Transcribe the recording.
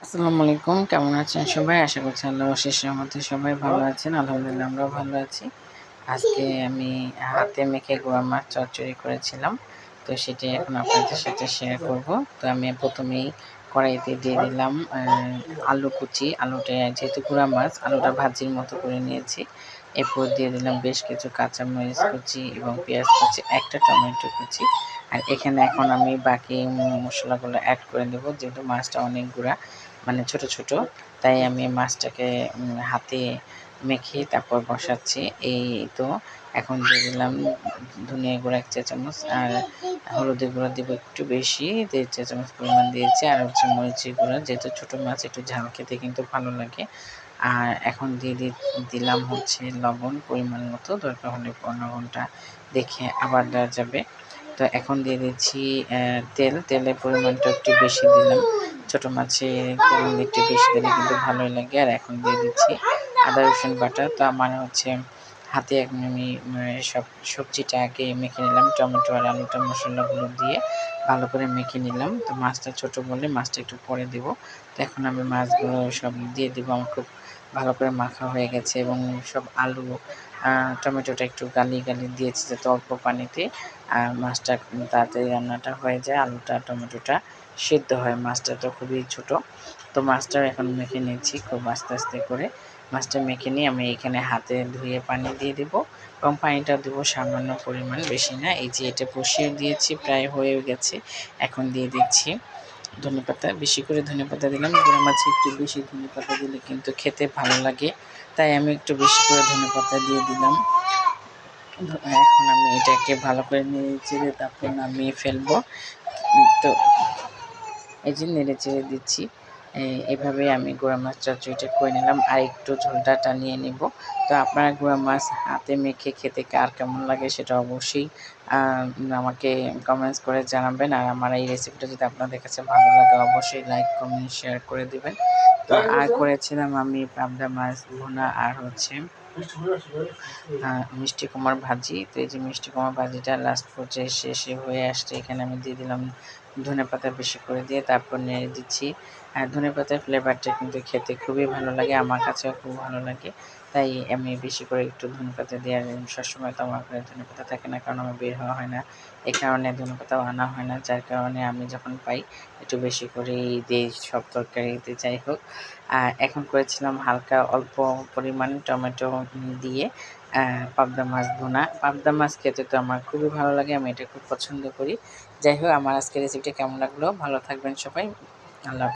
আসসালামু আলাইকুম, কেমন আছেন সবাই? আশা করছি আল্লাহর অশেষ রহমতে সবাই ভালো আছেন। আলহামদুলিল্লাহ আমরাও ভালো আছি। আজকে আমি হাতে মেখে গুঁড়া মাছ চচ্চড়ি করেছিলাম। তো সেটি এখন আপনাদের সাথে শেয়ার করব। তো আমি প্রথমেই কড়াইতে দিয়ে দিলাম আলু কুচি। আলুটা যেহেতু গুঁড়া মাছ, আলুটা ভাজির মতো করে নিয়েছি। এরপর দিয়ে দিলাম বেশ কিছু কাঁচামরিচ কুচি এবং পেঁয়াজ কুচি, একটা টমেটো কুচি। আর এখানে এখন আমি বাকি মশলাগুলো অ্যাড করে দেবো, যেহেতু মাছটা অনেক গুঁড়া, মানে ছোট ছোট, তাই আমি মাছটাকে হাতে মেখে তারপর বসাচ্ছি। এই তো এখন দিয়ে দিলাম ধনিয়া গুঁড়া 1 চা চামচ, আর হলুদের গুঁড়া দিব একটু বেশি, 1.5 চা চামচ পরিমাণ দিয়েছি, আর হচ্ছে মরিচের গুঁড়া, যেহেতু ছোটো মাছ একটু ঝাল খেতে কিন্তু ভালো লাগে। আর এখন দিয়ে দিলাম হচ্ছে লবণ পরিমাণ মতো, দরকার হলে লবণটা দেখে আবার দেওয়া যাবে। তো এখন দিয়ে দিচ্ছি তেলের পরিমাণটা একটু বেশি দিলাম। ছোটো মাছে তেল একটু বেশি দিলে কিন্তু ভালোই লাগে। আর এখন দিয়ে দিচ্ছি আদা রসুন বাটা। তো আমার হচ্ছে হাতে আমি সব সবজিটা আগে মেখে নিলাম, টমেটো আর আলুটা মশলাগুলো দিয়ে ভালো করে মেখে নিলাম। তো মাছটা ছোটো বলে মাছটা একটু পরে দেবো। তো এখন আমি মাছগুলো সব দিয়ে দেবো। আমার খুব ভালো করে মাখা হয়ে গেছে এবং সব আলু টমেটোটা একটু গালিয়ে দিয়েছি, যাতে অল্প পানিতে মাছটা তাড়াতাড়ি রান্নাটা হয়ে যায়, আলুটা টমেটোটা সিদ্ধ হয়। মাছটা তো খুবই ছোট। তো মাছটাও এখন মেখে নিচ্ছি খুব আস্তে আস্তে করে। মাছটা মেখে নিয়ে আমি এখানে হাতে ধুয়ে পানি দিয়ে দেবো এবং পানিটা দেবো সামান্য পরিমাণ, বেশি না। এই যে এটা বসিয়ে দিয়েছি, প্রায় হয়ে গেছে। এখন দিয়ে দিচ্ছি ধনেপাতা, বেশি করে ধনেপাতা দিলাম। গুঁড়া মাছে একটু বেশি ধনেপাতা দিলে কিন্তু খেতে ভালো লাগে, তাই আমি একটু বেশি করে ধনেপাতা দিয়ে দিলাম। এখন আমি এটাকে ভালো করে নেড়ে চেড়ে তারপর নামিয়ে ফেলবো। তো এই যে নেড়ে চেড়ে দিচ্ছি। এভাবে আমি গুঁড়া মাছ চচ্চড়িটা করে নিলাম, আর একটু ঝোলটা টানিয়ে নিব। তো আপনারা গুঁড়া মাছ হাতে মেখে খেতে কার কেমন লাগে সেটা অবশ্যই আমাকে কমেন্টস করে জানাবেন। আর আমার এই রেসিপিটা যদি আপনাদের কাছে ভালো লাগে অবশ্যই লাইক কমেন্ট শেয়ার করে দেবেন। তো আর করেছিলাম আমি পাবদা মাছ ভুনা, আর হচ্ছে মিষ্টি কুমড়ার ভাজি। তো এই যে মিষ্টি কুমড়ার ভাজিটা লাস্ট পর্যায়ে শেষে হয়ে আসছে, এখানে আমি দিয়ে দিলাম ধনেপাতা বেশি করে দিয়ে তারপর নেড়ে দিচ্ছি। আর ধনেপাতার ফ্লেভারটা কিন্তু খেতে খুবই ভালো লাগে, আমার কাছেও খুব ভালো লাগে, তাই আমি বেশি করে একটু ধনেপাতা দিয়ে। আর সবসময় তো আমার ঘরে ধনেপাতা থাকে না, কারণ আমার বের হওয়া হয় না, এই কারণে ধনেপাতাও আনা হয় না, যার কারণে আমি যখন পাই একটু বেশি করেই দিই সব তরকারিতে। যাই হোক, এখন করেছিলাম হালকা অল্প পরিমাণ টমেটো দিয়ে পাবদা মাছ ভুনা। পাবদা মাছ খেতে তো আমার খুবই ভালো লাগে, আমি এটা খুব পছন্দ করি। যাই হোক, আমার আজকের রেসিপিটা কেমন লাগলো? ভালো থাকবেন সবাই। আল্লাহ।